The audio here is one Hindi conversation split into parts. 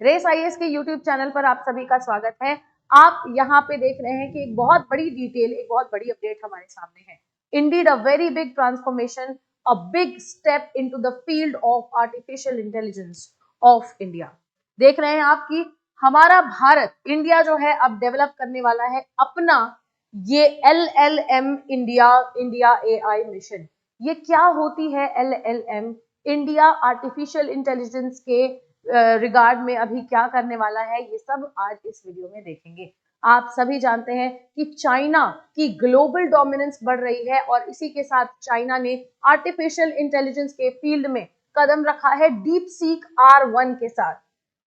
रेस आईएएस के यूट्यूब चैनल पर आप सभी का स्वागत है। आप यहाँ पे देख रहे हैं कि एक बहुत बड़ी डिटेल, एक बहुत बड़ी अपडेट हमारे सामने है। Indeed a very big transformation, a big step into the field of artificial intelligence of India. देख रहे हैं आप कि हमारा भारत, इंडिया जो है अब डेवलप करने वाला है अपना ये LLM इंडिया AI मिशन। ये क्या होती है LLM? इंडिया आर्टिफिशियल इंटेलिजेंस के रिगार्ड में अभी क्या करने वाला है, ये सब आज इस वीडियो में देखेंगे। आप सभी जानते हैं कि चाइना की ग्लोबल डोमिनेंस बढ़ रही है और इसी के साथ चाइना ने आर्टिफिशियल इंटेलिजेंस के फील्ड में कदम रखा है डीप सीक R1 के साथ,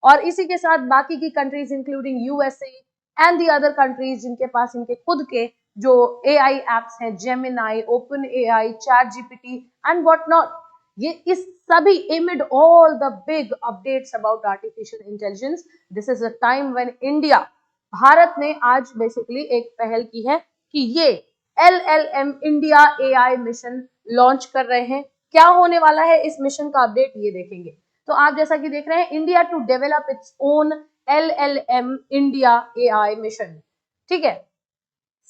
और इसी के साथ बाकी की countries including USA and the other countries जिनके पास इनके खुद के जो AI एप्स हैं, Gemini, open AI, chat GPT and what not, ये इस सभी amid all the big updates about artificial intelligence, this is a time when India, Bharat ने आज बेसिकली एक पहल की है कि ये LLM India AI mission launch कर रहे हैं। क्या होने वाला है इस मिशन का अपडेट, ये देखेंगे। तो आप जैसा कि देख रहे हैं, India to develop its own LLM India AI mission. ठीक है,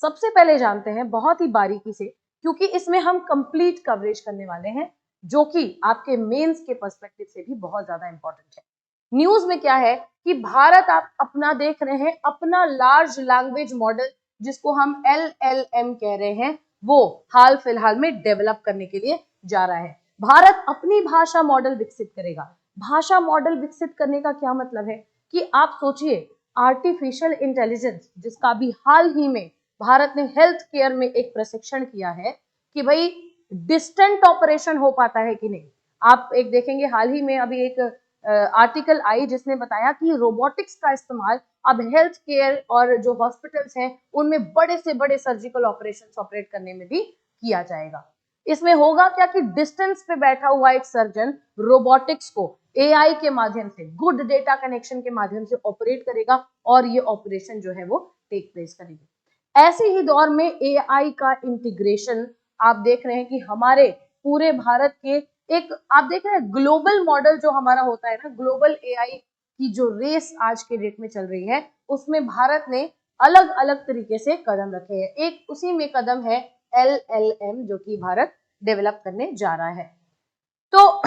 सबसे पहले जानते हैं बहुत ही बारीकी से, क्योंकि इसमें हम कंप्लीट कवरेज करने वाले हैं जो कि आपके मेंस के पर्सपेक्टिव से भी बहुत ज्यादा इंपॉर्टेंट है। न्यूज में क्या है कि भारत आप अपना देख रहे हैं, अपना लार्ज लैंग्वेज मॉडल जिसको हम LLM कह रहे हैं, वो हाल फिलहाल में डेवलप करने के लिए जा रहा है। भारत अपनी भाषा मॉडल विकसित करेगा। भाषा मॉडल विकसित करने का क्या मतलब है कि आप सोचिए, आर्टिफिशियल इंटेलिजेंस जिसका भी हाल ही में भारत ने हेल्थ केयर में एक प्रशिक्षण किया है कि भाई डिस्टेंट ऑपरेशन हो पाता है कि नहीं। आप एक देखेंगे, हाल ही में अभी एक आर्टिकल आई जिसने बताया कि रोबोटिक्स का इस्तेमाल अब हेल्थ केयर और जो हॉस्पिटल्स हैं उनमें बड़े से बड़े सर्जिकल ऑपरेशंस ऑपरेट करने में भी किया जाएगा। इसमें होगा क्या कि डिस्टेंस पे बैठा हुआ एक सर्जन रोबोटिक्स को AI के माध्यम से, गुड डेटा कनेक्शन के माध्यम से ऑपरेट करेगा और ये ऑपरेशन जो है वो टेक प्लेस करेगी। ऐसे ही दौर में AI का इंटीग्रेशन आप देख रहे हैं कि हमारे पूरे भारत के एक, आप देख रहे हैं ग्लोबल मॉडल जो हमारा होता है ना, ग्लोबल AI की जो रेस आज के डेट में चल रही है, उसमें भारत ने अलग अलग तरीके से कदम रखे हैं। एक उसी में कदम है LLM जो कि भारत डेवलप करने जा रहा है। तो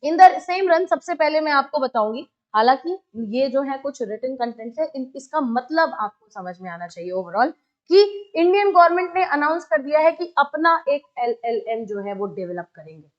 इन द सेम रन सबसे पहले मैं आपको बताऊंगी, हालांकि ये जो है कुछ रिटन कंटेंट है, इसका मतलब आपको समझ में आना चाहिए ओवरऑल, कि इंडियन गवर्नमेंट ने अनाउंस कर दिया है कि अपना एक LLM जो है वो डेवलप करेंगे।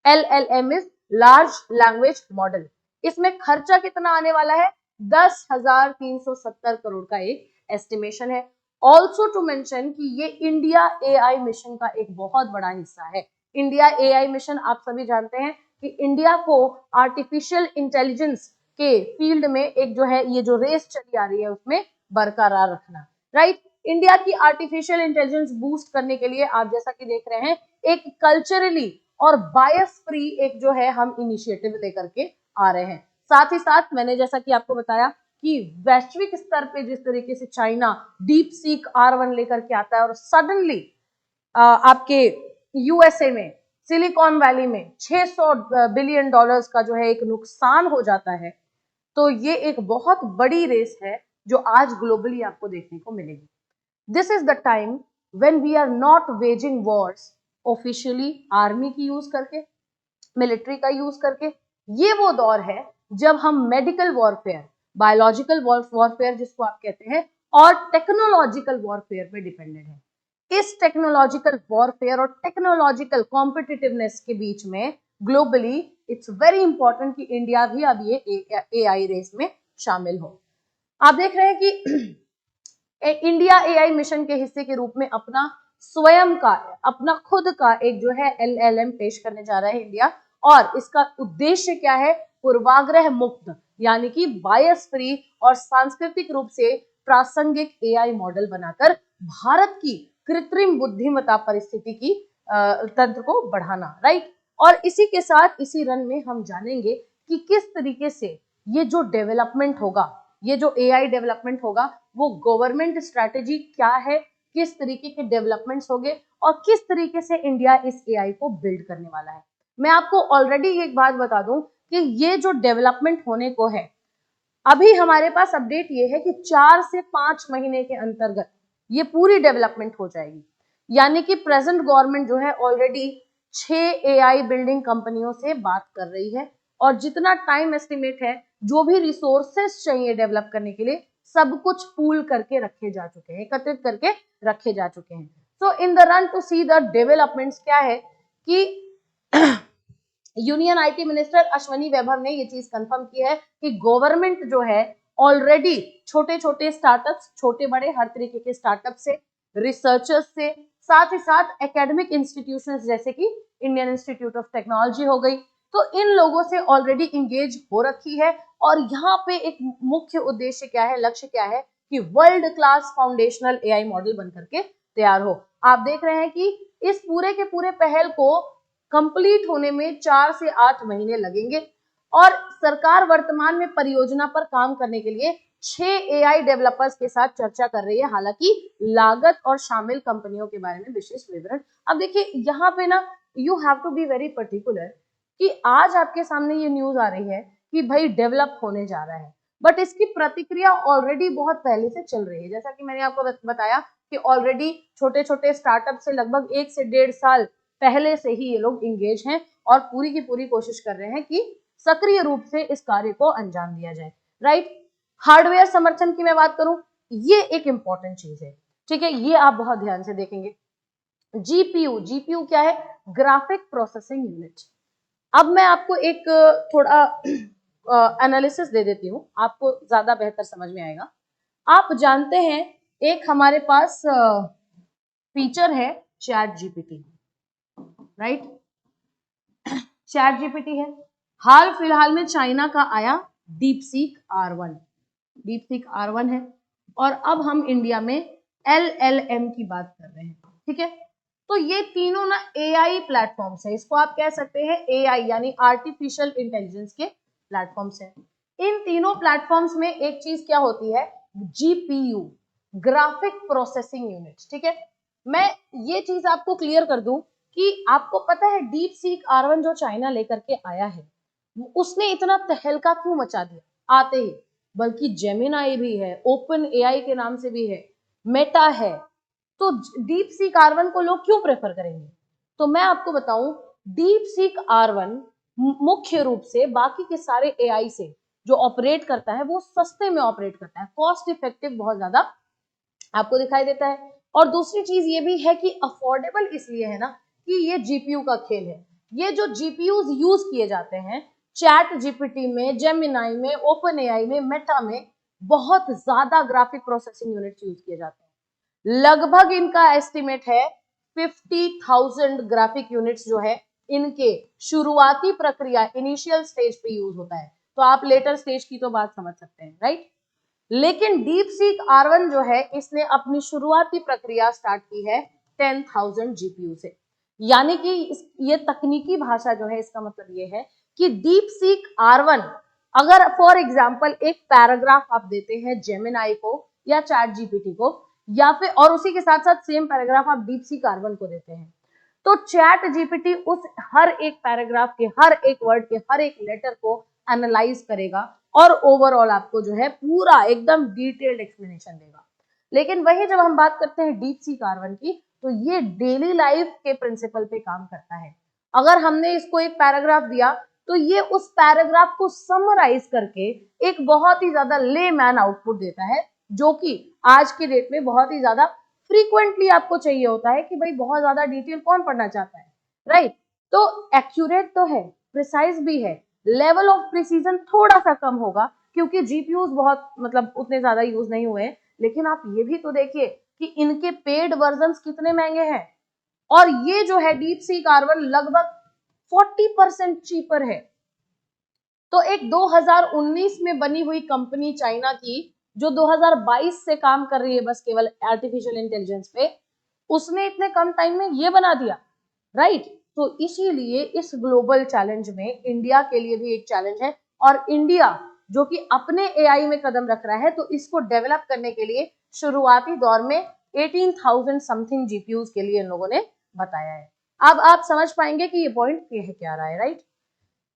LLM is large language model. इसमें खर्चा कितना आने वाला है? 10,370 करोड़ का एक एस्टिमेशन है। ऑल्सो टू मेंशन कि ये इंडिया AI मिशन का एक बहुत बड़ा हिस्सा है। इंडिया AI मिशन आप सभी जानते हैं कि इंडिया को आर्टिफिशियल इंटेलिजेंस के फील्ड में एक जो है ये जो रेस चली आ रही है उसमें बरकरार रखना, राइट। इंडिया की आर्टिफिशियल इंटेलिजेंस बूस्ट करने के लिए आप जैसा कि देख रहे हैं, एक कल्चरली और बायस फ्री एक जो है हम इनिशिएटिव लेकर के आ रहे हैं। साथ ही साथ मैंने जैसा कि आपको बताया कि वैश्विक स्तर पे जिस तरीके से चाइना डीप सीक R1 लेकर के आता है और सडनली आपके यूएसए में, सिलिकॉन वैली में 600 बिलियन डॉलर्स का जो है एक नुकसान हो जाता है, तो ये एक बहुत बड़ी रेस है जो आज ग्लोबली आपको देखने को मिलेगी। This is the time when we are not waging wars officially army की यूज करके, मिलिट्री का यूज करके। ये वो दौर है जब हम मेडिकल वॉरफेयर, बायोलॉजिकल वॉरफेयर जिसको आप कहते हैं, और टेक्नोलॉजिकल वॉरफेयर पे डिपेंडेंट है। इस टेक्नोलॉजिकल वॉरफेयर और टेक्नोलॉजिकल कॉम्पिटिटिवनेस के बीच में ग्लोबली इट्स वेरी इंपॉर्टेंट कि इंडिया भी अब ये AI रेस में शामिल हो। आप देख रहे हैं कि इंडिया AI मिशन के हिस्से के रूप में अपना स्वयं का, अपना खुद का एक जो है LLM पेश करने जा रहा है इंडिया, और इसका उद्देश्य क्या है? पूर्वाग्रह मुक्त, यानी कि बायस फ्री और सांस्कृतिक रूप से प्रासंगिक AI मॉडल बनाकर भारत की कृत्रिम बुद्धिमत्ता परिस्थिति की तंत्र को बढ़ाना, राइट। और इसी के साथ इसी रन में हम जानेंगे कि किस तरीके से ये जो डेवलपमेंट होगा, ये जो AI डेवलपमेंट होगा, वो गवर्नमेंट स्ट्रैटेजी क्या है, किस तरीके के डेवलपमेंट्स होंगे और किस तरीके से इंडिया इस AI को बिल्ड करने वाला है। मैं आपको ऑलरेडी एक बात बता दूं कि ये जो डेवलपमेंट होने को है, अभी हमारे पास अपडेट ये है कि 4 से 5 महीने के अंतर्गत ये पूरी डेवलपमेंट हो जाएगी। यानी कि प्रेजेंट गवर्नमेंट जो है ऑलरेडी 6 एआई बिल्डिंग कंपनियों से बात कर रही है, और जितना टाइम एस्टिमेट है, जो भी रिसोर्सेस चाहिए डेवलप करने के लिए, सब कुछ पूल करके रखे जा चुके हैं, एकत्रित करके रखे जा चुके हैं। So in the run to see the developments क्या है कि union IT minister Ashwini Vaibhav ने ये चीज कंफर्म की है कि गवर्नमेंट जो है ऑलरेडी छोटे छोटे स्टार्टअप्स, छोटे बड़े हर तरीके के स्टार्टअप से, रिसर्चर्स से, साथ ही साथ एकेडमिक इंस्टीट्यूशंस जैसे कि इंडियन इंस्टीट्यूट ऑफ टेक्नोलॉजी हो गई, तो इन लोगों से ऑलरेडी इंगेज हो रखी है। और यहाँ पे एक मुख्य उद्देश्य क्या है, लक्ष्य क्या है कि world class foundational AI model बनकर के तैयार हो। आप देख रहे हैं कि इस पूरे के पूरे पहल को कंप्लीट होने में 4 से 8 महीने लगेंगे, और सरकार वर्तमान में परियोजना पर काम करने के लिए 6 एआई डेवलपर्स के साथ चर्चा कर रही है। हालांकि लागत और शामिल कंपनियों के बारे में विशेष विवरण, अब देखिए यहाँ पे ना you have to be very particular कि आज आपके सामने ये न्यूज आ रही है कि भाई डेवलप होने जा रहा है, बट इसकी प्रतिक्रिया ऑलरेडी बहुत पहले से चल रही है। जैसा कि मैंने आपको बताया कि ऑलरेडी छोटे छोटे स्टार्टअप से लगभग 1 से 1.5 साल पहले से ही ये लोग इंगेज हैं और पूरी की पूरी कोशिश कर रहे हैं कि सक्रिय रूप से इस कार्य को अंजाम दिया जाए, राइट। हार्डवेयर समर्थन की मैं बात करूं, ये एक इंपॉर्टेंट चीज है, ठीक है, ये आप बहुत ध्यान से देखेंगे। जीपीयू क्या है, ग्राफिक प्रोसेसिंग यूनिट। अब मैं आपको एक थोड़ा एनालिसिस दे देती हूँ, आपको ज्यादा बेहतर समझ में आएगा। आप जानते हैं एक हमारे पास फीचर है chat GPT, right. Chat GPT है, हाल फिलहाल में चाइना का आया डीपसीक R1, डीपसीक R1 है, और अब हम इंडिया में LLM की बात कर रहे हैं, ठीक है। तो ये तीनों ना एआई प्लेटफॉर्म्स है, इसको आप कह सकते हैं एआई यानी आर्टिफिशियल इंटेलिजेंस के प्लेटफॉर्म्स है। इन तीनों प्लेटफॉर्म्स में एक चीज क्या होती है, जीपीयू, ग्राफिक प्रोसेसिंग यूनिट, ठीक है। मैं ये चीज आपको क्लियर कर दूं कि आपको पता है डीपसीक R1 जो चाइना लेकर के आया है, उसने इतना तहलका क्यों मचा दिया आते ही, बल्कि जेमिनाई भी है, ओपन एआई के नाम से भी है, मेटा है, तो डीपसीक R1 को लोग क्यों प्रेफर करेंगे? तो मैं आपको बताऊं, डीपसीक R1 मुख्य रूप से बाकी के सारे एआई से जो ऑपरेट करता है वो सस्ते में ऑपरेट करता है, कॉस्ट इफेक्टिव बहुत ज्यादा आपको दिखाई देता है। और दूसरी चीज ये भी है कि अफोर्डेबल इसलिए है ना कि ये जीपीयू का खेल है। ये जो जीपीयूज यूज किए जाते हैं चैट जीपीटी में, जेमिनाई में, ओपन एआई में, मेटा में, बहुत ज्यादा ग्राफिक प्रोसेसिंग यूनिट्स यूज किए जाते हैं। लगभग इनका एस्टिमेट है 50,000 ग्राफिक यूनिट्स जो है इनके शुरुआती प्रक्रिया इनिशियल स्टेज पे यूज होता है, तो आप लेटर स्टेज की तो बात समझ सकते हैं, राइट। लेकिन डीपसीक R1 जो है इसने अपनी शुरुआती प्रक्रिया स्टार्ट की है 10,000 जीपीयू से। यानी कि ये तकनीकी भाषा जो है इसका मतलब ये है कि डीपसीक R1 अगर फॉर एग्जांपल एक पैराग्राफ आप देते हैं जेमिनाई को या चैट जीपीटी को, या फिर और उसी के साथ साथ सेम पैराग्राफ आप डीपसीक R1 को देते हैं, तो चैट जीपीटी उस हर एक पैराग्राफ के हर एक वर्ड के हर एक लेटर को एनालाइज करेगा और ओवरऑल आपको जो है पूरा एकदम डिटेल्ड एक्सप्लेनेशन देगा। लेकिन वही जब हम बात करते हैं डीपसीक R1 की, तो ये डेली लाइफ के प्रिंसिपल पे काम करता है। अगर हमने इसको एक पैराग्राफ दिया तो ये उस पैराग्राफ को समराइज करके एक बहुत ही ज्यादा लेमैन आउटपुट देता है, जो कि आज के डेट में बहुत ही ज्यादा फ्रीक्वेंटली आपको चाहिए होता है कि भाई बहुत ज्यादा डिटेल कौन पढ़ना चाहता है, राइट। तो एक्यूरेट तो है, प्रिसाइज भी है, लेवल ऑफ प्रिसीजन थोड़ा सा कम होगा क्योंकि जीपीयूज बहुत मतलब उतने ज्यादा यूज नहीं हुए हैं। लेकिन आप ये भी तो देखिए कि इनके पेड वर्जन्स कितने महंगे हैं, और ये जो है डीपसीक R1 लगभग 40% चीपर है। तो एक 2019 में बनी हुई कंपनी चाइना की जो 2022 से काम कर रही है बस केवल आर्टिफिशियल इंटेलिजेंस पे, उसने इतने कम टाइम में ये बना दिया, राइट। तो इसीलिए इस ग्लोबल चैलेंज में इंडिया के लिए भी एक चैलेंज है, और इंडिया जो कि अपने एआई में कदम रख रहा है, तो इसको डेवलप करने के लिए शुरुआती दौर में 18,000 समथिंग जीपीयूज के लिए इन लोगों ने बताया है। अब आप समझ पाएंगे कि ये पॉइंट क्या रहा है, राइट।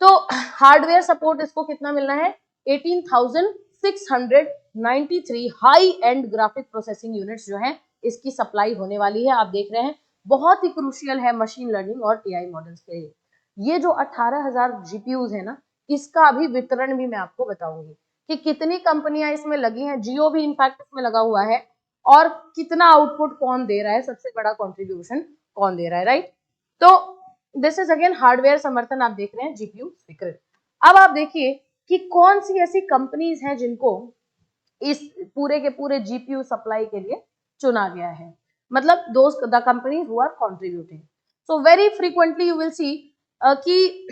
तो हार्डवेयर सपोर्ट इसको कितना मिलना है, 18,693 high and graphic processing units जो है इसकी सप्लाई होने वाली है। आप देख रहे हैं बहुत ही क्रूशियल है मशीन लर्निंग और एआई मॉडल्स के लिए। ये जो 18,000 जीपीयूज है ना, इसका अभी वितरण भी मैं आपको बताऊंगी कि कितनी कंपनियां इसमें लगी हैं, जियो भी इनफैक्ट इसमें लगा हुआ है, और कितना आउटपुट कौन दे रहा है, सबसे बड़ा कंट्रीब्यूशन कौन दे रहा है, राइट। तो दिस इज अगेन हार्डवेयर समर्थन आप देख रहे हैं जीपीयू स्वीकृत। अब आप देखिए कि कौन सी ऐसी कंपनीज हैं जिनको इस पूरे के पूरे जीपीयू सप्लाई के लिए चुना गया है, मतलब दोस्त the companies who are contributing. So very frequently you will see कि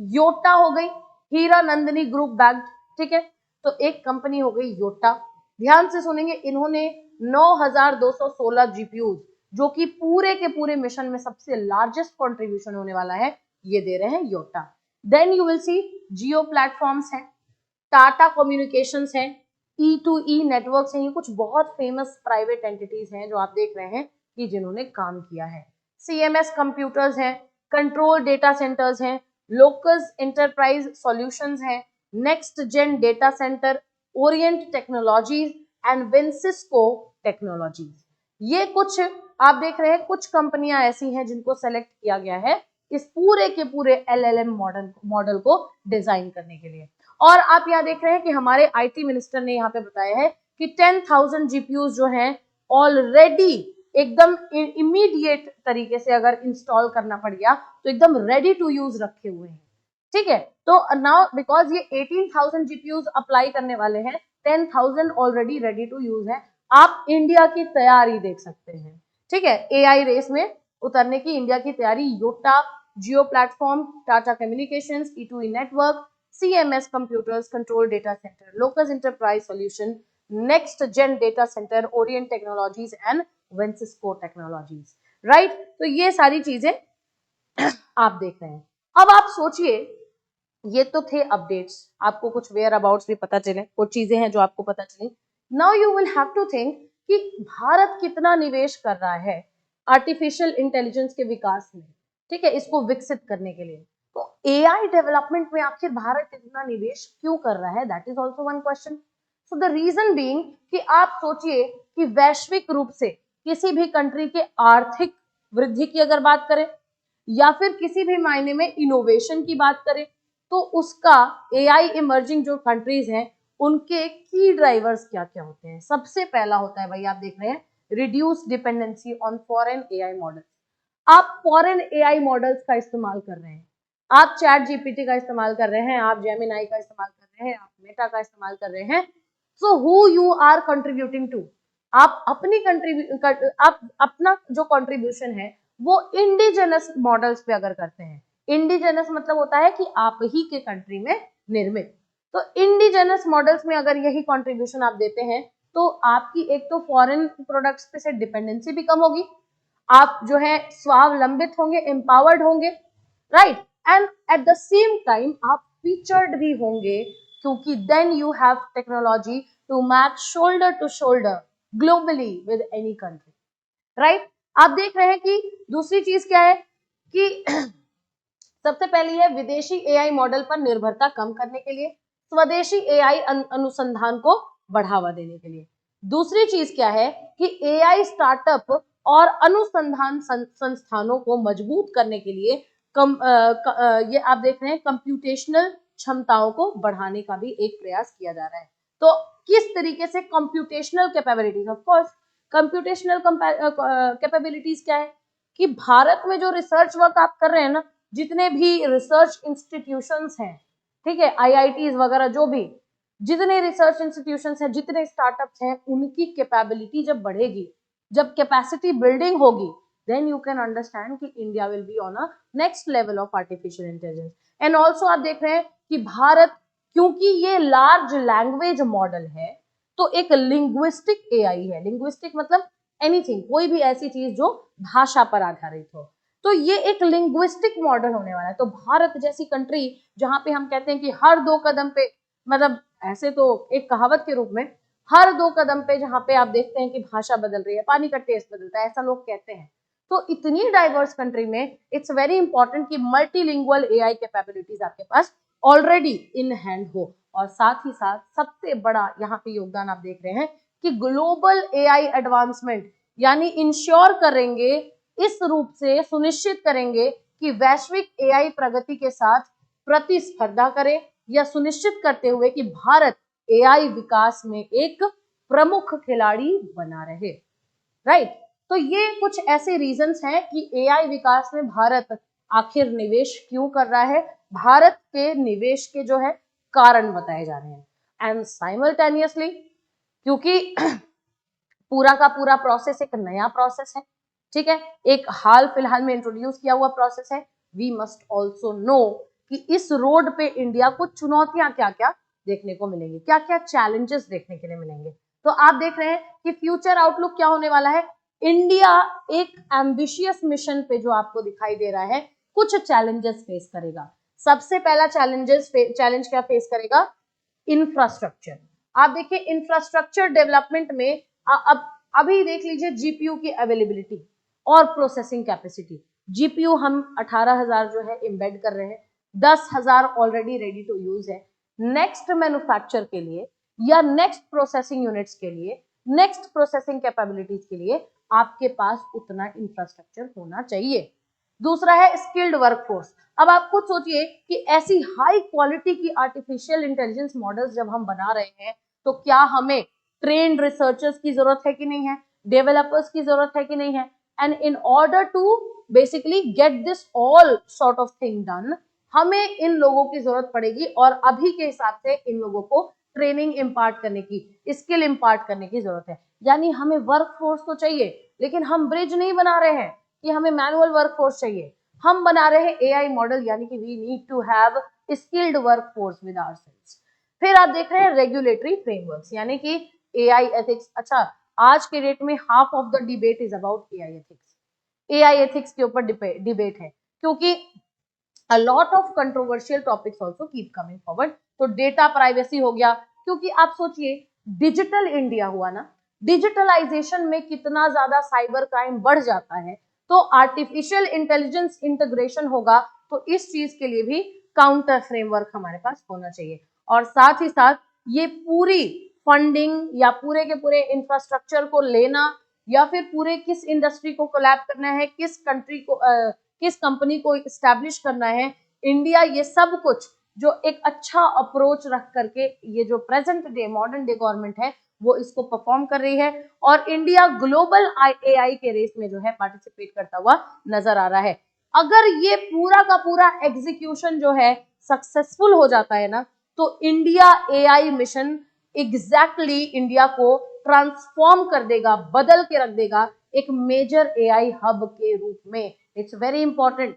योटा हो गई, हीरा नंदिनी ग्रुप बैग्ड, ठीक है। तो एक कंपनी हो गई योटा, ध्यान से सुनेंगे, इन्होंने 9,216 जीपीयू जो कि पूरे के पूरे मिशन में सबसे लार्जेस्ट कंट्रीब्यूशन होने वाला है, ये दे रहे हैं Yotta. Then you will see Jio platforms है, टाटा कम्युनिकेशंस है, E2E नेटवर्क्स हैं, ये कुछ बहुत फेमस प्राइवेट एंटिटीज हैं जो आप देख रहे हैं कि जिन्होंने काम किया है। CMS कंप्यूटर्स हैं, कंट्रोल डेटा सेंटर्स हैं, लोकस एंटरप्राइज सॉल्यूशंस हैं, next gen data centre, Orient technologies and Vensysco technologies. ये कुछ आप देख रहे हैं, कुछ कंपनियां ऐसी हैं जिनको सेलेक्ट किया गया है इस पूरे के पूरे LLM मॉडल को डिजाइन करने के लिए। और आप यहाँ देख रहे हैं कि हमारे आईटी मिनिस्टर ने यहाँ पे बताया है कि 10,000 जीपीयूज जो हैं ऑलरेडी एकदम इमीडिएट तरीके से अगर इंस्टॉल करना पड़ गया तो एकदम रेडी टू यूज रखे हुए हैं, ठीक है। तो नाउ बिकॉज ये 18,000 जीपीयूज अप्लाई करने वाले हैं, 10,000 ऑलरेडी रेडी टू यूज है। आप इंडिया की तैयारी देख सकते हैं, ठीक है, एआई रेस में उतरने की इंडिया की तैयारी। Yotta, Jio platform, Tata communications, E2E network, CMS computers, control data centre, Locus enterprise solution, next gen data centre, Orient technologies and Vensysco technologies, right. तो ये सारी चीजें आप देख रहे हैं। अब आप सोचिए, ये तो थे अपडेट्स, आपको कुछ वेयर अबाउट्स भी पता चले, कुछ चीजें हैं जो आपको पता चली। Now you will have to think कि भारत कितना निवेश कर रहा है आर्टिफिशियल इंटेलिजेंस के विकास में, ठीक है, इसको विकसित करने के लिए। तो एआई डेवलपमेंट में आखिर भारत इतना निवेश क्यों कर रहा है, that is also one question. So the reason being कि आप सोचिए कि वैश्विक रूप से किसी भी कंट्री के आर्थिक वृद्धि की अगर बात करें या फिर किसी भी मायने में इनोवेशन की बात करें, तो उसका एआई इमर्जिंग जो कंट्रीज हैं उनके की ड्राइवर्स क्या क्या होते हैं। सबसे पहला होता है भाई, आप देख रहे हैं, reduce dependency on foreign AI models. आप फॉरेन एआई मॉडल्स का इस्तेमाल कर रहे हैं, आप चैट जीपीटी का इस्तेमाल कर रहे हैं, आप जेमिनाई का इस्तेमाल कर रहे हैं, आप मेटा का इस्तेमाल कर रहे हैं। So who you are contributing to, आप अपनी आप अपना जो कंट्रीब्यूशन है वो इंडिजिनस मॉडल्स पे अगर करते हैं, इंडिजिनस मतलब होता है कि आप ही के कंट्री में निर्मित, तो इंडिजिनस मॉडल्स में अगर यही कंट्रीब्यूशन आप देते हैं तो आपकी एक तो फॉरेन प्रोडक्ट्स पे से डिपेंडेंसी भी कम होगी, आप जो है स्वावलंबित होंगे, एम्पावर्ड होंगे, right, and at the same time आप फीचर्ड भी होंगे, क्योंकि then you have technology to match shoulder to shoulder globally with any country, right. आप देख रहे हैं कि दूसरी चीज क्या है कि सबसे पहली है विदेशी एआई मॉडल पर निर्भरता कम करने के लिए, स्वदेशी एआई अनुसंधान को बढ़ावा देने के लिए। दूसरी चीज क्या है कि एआई स्टार्टअप और अनुसंधान संस्थानों को मजबूत करने के लिए ये आप देख रहे हैं कंप्यूटेशनल क्षमताओं को बढ़ाने का भी एक प्रयास किया जा रहा है। तो किस तरीके से computational capabilities, of course computational capabilities क्या है कि भारत में जो रिसर्च वर्क आप कर रहे हैं ना, जितने भी रिसर्च इंस्टीट्यूशंस हैं, ठीक है, आईआईटीज वगैरह, जो भी जितने रिसर्च इंस्टीट्यूशंस हैं, जितने स्टार्टअप्स हैं, उनकी कैपेबिलिटी जब बढ़ेगी, जब कैपेसिटी बिल्डिंग होगी, then you can understand कि India will be on a next level of artificial intelligence। and also आप देख रहे हैं कि भारत, क्योंकि ये लार्ज लैंग्वेज मॉडल है, तो एक लिंग्विस्टिक एआई है। लिंग्विस्टिक मतलब एनीथिंग, कोई भी ऐसी चीज जो भाषा पर आधारित हो, तो ये एक लिंग्विस्टिक मॉडल होने वाला है। तो भारत जैसी कंट्री जहां पे हम कहते हैं कि हर 2 कदम पे, मतलब ऐसे तो एक कहावत के रूप में, हर 2 कदम पे जहां पे आप देखते हैं कि भाषा बदल रही है, पानी का टेस्ट बदलता है, ऐसा लोग कहते हैं। तो इतनी डाइवर्स कंट्री में इट्स वेरी इंपॉर्टेंट कि मल्टीलिंगुअल एआई कैपेबिलिटीज आपके पास ऑलरेडी इन हैंड हो। और साथ ही साथ सबसे बड़ा यहाँ पे योगदान आप देख रहे हैं कि ग्लोबल एआई एडवांसमेंट, यानी इंश्योर करेंगे, इस रूप से सुनिश्चित करेंगे कि वैश्विक एआई प्रगति के साथ प्रतिस्पर्धा करे, या सुनिश्चित करते हुए कि भारत एआई विकास में एक प्रमुख खिलाड़ी बना रहे। राइट, तो ये कुछ ऐसे रीजंस हैं कि एआई विकास में भारत आखिर निवेश क्यों कर रहा है, भारत के निवेश के जो है कारण बताए जा रहे हैं। एंड साइमल्टेनियसली, क्योंकि पूरा का पूरा प्रोसेस एक नया प्रोसेस है, ठीक है, एक हाल फिलहाल में इंट्रोड्यूस किया हुआ प्रोसेस है, वी मस्ट ऑल्सो नो कि इस रोड पे इंडिया को चुनौतियां क्या क्या देखने को मिलेंगी, क्या क्या चैलेंजेस देखने के लिए मिलेंगे। तो आप देख रहे हैं कि फ्यूचर आउटलुक क्या होने वाला है। इंडिया एक एम्बिशियस मिशन पे जो आपको दिखाई दे रहा है, कुछ चैलेंजेस फेस करेगा। सबसे पहला चैलेंज क्या फेस करेगा, इंफ्रास्ट्रक्चर। आप देखिए इंफ्रास्ट्रक्चर डेवलपमेंट में अब अभी देख लीजिए जीपीयू की अवेलेबिलिटी और प्रोसेसिंग कैपेसिटी। जीपीयू हम 18,000 जो है एम्बेड कर रहे हैं, 10,000 ऑलरेडी रेडी टू यूज है। नेक्स्ट मैन्युफैक्चर के लिए या नेक्स्ट प्रोसेसिंग यूनिट्स के लिए, नेक्स्ट प्रोसेसिंग कैपेबिलिटीज के लिए आपके पास उतना इंफ्रास्ट्रक्चर होना चाहिए। दूसरा है स्किल्ड वर्कफोर्स। अब आप खुद सोचिए कि ऐसी हाई क्वालिटी की आर्टिफिशियल इंटेलिजेंस मॉडल्स जब हम बना रहे हैं, तो क्या हमें ट्रेन्ड रिसर्चर्स की जरूरत है कि नहीं है, डेवलपर्स की जरूरत है कि नहीं है। And in order to basically get this all sort of thing done, हमें इन लोगों की जरूरत पड़ेगी, और अभी के हिसाब से इन लोगों को ट्रेनिंग इम्पार्ट करने की, स्किल इम्पार्ट करने की जरूरत है। यानी हमें वर्कफोर्स तो चाहिए, लेकिन हम ब्रिज नहीं बना रहे हैं कि हमें मैनुअल वर्कफोर्स चाहिए, हम बना रहे हैं एआई मॉडल, यानी कि we need to have skilled workforce with ourselves. फिर आप देख रहे हैं रेगुलेटरी फ्रेमवर्क्स, यानी कि एआई एथिक्स। अच्छा, आज के डेट में half of the debate is about AI ethics. AI ethics के ऊपर डिबेट है, क्योंकि a lot of controversial topics also keep coming forward। तो डेटा प्राइवेसी हो गया, क्योंकि आप सोचिए डिजिटल इंडिया हुआ ना, डिजिटलाइजेशन में कितना ज्यादा साइबर क्राइम बढ़ जाता है, तो आर्टिफिशियल इंटेलिजेंस इंटीग्रेशन होगा, तो इस चीज के लिए भी काउंटर फ्रेमवर्क हमारे पास होना चाहिए। और साथ ही साथ ये पूरी फंडिंग या पूरे के पूरे इंफ्रास्ट्रक्चर को लेना, या फिर पूरे किस इंडस्ट्री को कोलैब करना है, किस कंट्री को किस कंपनी को इस्टेब्लिश करना है, इंडिया ये सब कुछ जो एक अच्छा अप्रोच रख करके ये जो present day modern day government है वो इसको परफॉर्म कर रही है, और इंडिया ग्लोबल एआई के रेस में जो है पार्टिसिपेट करता हुआ नजर आ रहा है। अगर ये पूरा का पूरा एग्जीक्यूशन जो है सक्सेसफुल हो जाता है ना, तो India AI mission exactly India को ट्रांसफॉर्म कर देगा, बदल के रख देगा एक मेजर एआई हब के रूप में। इट्स वेरी इंपॉर्टेंट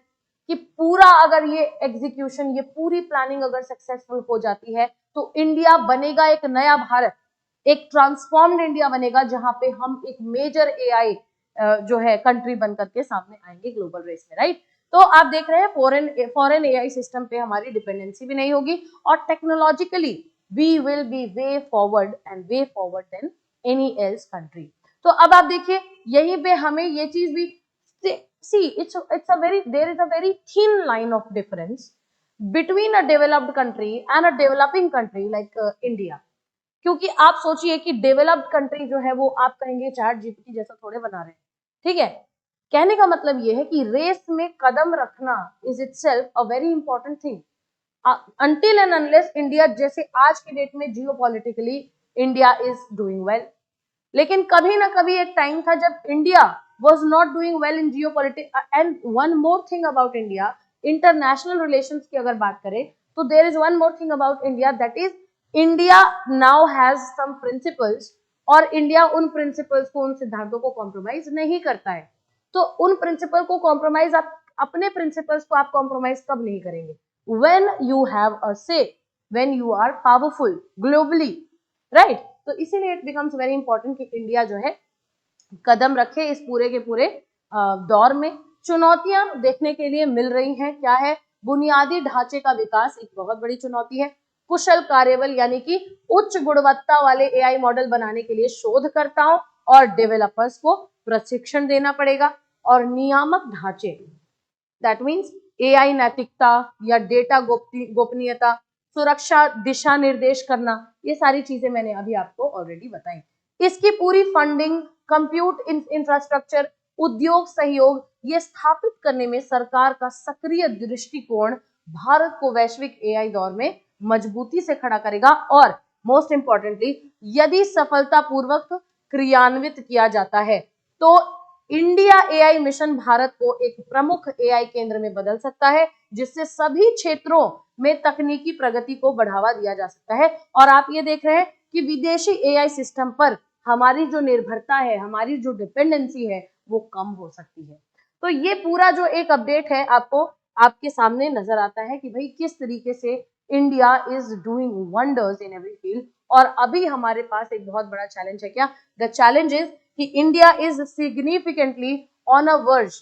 कि पूरा अगर ये एग्जीक्यूशन, ये पूरी प्लानिंग अगर सक्सेसफुल हो जाती है, तो इंडिया बनेगा एक नया भारत, एक ट्रांसफॉर्म्ड इंडिया बनेगा, जहां पे हम एक मेजर एआई जो है कंट्री बन करके सामने आएंगे ग्लोबल रेस में। राइट, तो आप देख रहे हैं फॉरेन एआई सिस्टम पे हमारी डिपेंडेंसी भी नहीं होगी, और technologically we will be way forward and way forward than any else country. तो अब आप देखिए यहीं पे हमें ये चीज भी see there is a very thin line of difference between a developed country and a developing country like India। क्योंकि आप सोचिए कि डेवलप्ड कंट्री जो है वो आप कहेंगे चैट जीपीटी जैसा थोड़े बना रहे हैं, ठीक है। कहने का मतलब ये है कि रेस में कदम रखना is itself a very important thing. until and unless India जैसे आज के डेट में geopolitically India is doing well, लेकिन कभी ना कभी एक टाइम था जब India was not doing well in geopolitics। and one more thing about India, international relations की अगर बात करें तो there is one more thing about India, that is India now has some principles, और इंडिया उन प्रिंसिपल्स को, उन सिद्धांतों को कॉम्प्रोमाइज नहीं करता है। तो उन प्रिंसिपल को कॉम्प्रोमाइज, आप अपने प्रिंसिपल्स को आप कॉम्प्रोमाइज कब नहीं करेंगे, when you have a say, when you are powerful globally, right। तो इसीलिए इट बिकम्स वेरी इंपॉर्टेंट कि इंडिया जो है कदम रखे इस पूरे के पूरे दौर में। चुनौतियां देखने के लिए मिल रही हैं, क्या है, बुनियादी ढांचे का विकास एक बहुत बड़ी चुनौती है, कुशल कार्यबल यानी कि उच्च गुणवत्ता वाले एआई मॉडल बनाने के लिए शोधकर्ताओं और डेवलपर्स को प्रशिक्षण देना पड़ेगा। और नियामक ढांचे, दैट मीन्स एआई नैतिकता या डेटा गोपनीयता, सुरक्षा, दिशा निर्देश करना, ये सारी चीजें मैंने अभी आपको ऑलरेडी बताई। इसकी पूरी फंडिंग, कंप्यूट इंफ्रास्ट्रक्चर, उद्योग सहयोग, ये स्थापित करने में सरकार का सक्रिय दृष्टिकोण भारत को वैश्विक एआई दौर में मजबूती से खड़ा करेगा। और मोस्ट इंपॉर्टेंटली, यदि सफलतापूर्वक क्रियान्वित किया जाता है तो इंडिया एआई मिशन भारत को एक प्रमुख एआई केंद्र में बदल सकता है, जिससे सभी क्षेत्रों में तकनीकी प्रगति को बढ़ावा दिया जा सकता है। और आप ये देख रहे हैं कि विदेशी एआई सिस्टम पर हमारी जो निर्भरता है, हमारी जो डिपेंडेंसी है, वो कम हो सकती है। तो ये पूरा जो एक अपडेट है आपको आपके सामने नजर आता है कि भाई किस तरीके से India is doing wonders in every field. और अभी हमारे पास एक बहुत बड़ा चैलेंज है। क्या? द चैलेंज इज कि India is significantly on a verge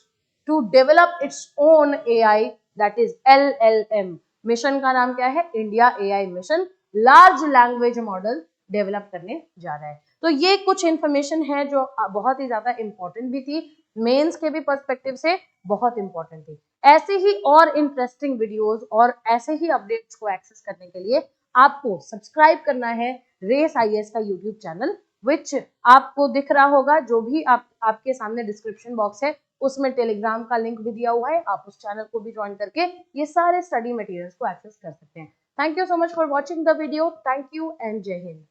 to develop its own AI, that is LLM। Mission का नाम क्या है? India AI mission large language model develop करने जा रहा है। तो ये कुछ इंफॉर्मेशन है जो बहुत ही ज्यादा इंपॉर्टेंट भी थी, मेंस के भी पर्सपेक्टिव से बहुत इंपॉर्टेंट थी। ऐसे ही और इंटरेस्टिंग वीडियोस और ऐसे ही अपडेट्स को एक्सेस करने के लिए आपको सब्सक्राइब करना है रेस आईएएस का यूट्यूब चैनल, विच आपको दिख रहा होगा। जो भी आपके सामने डिस्क्रिप्शन बॉक्स है उसमें टेलीग्राम का लिंक भी दिया हुआ है। आप उस चैनल को भी ज्वाइन करके ये सारे स्टडी मटेरियल्स को एक्सेस कर सकते हैं। Thank you so much for watching the video. Thank you and जय हिंद।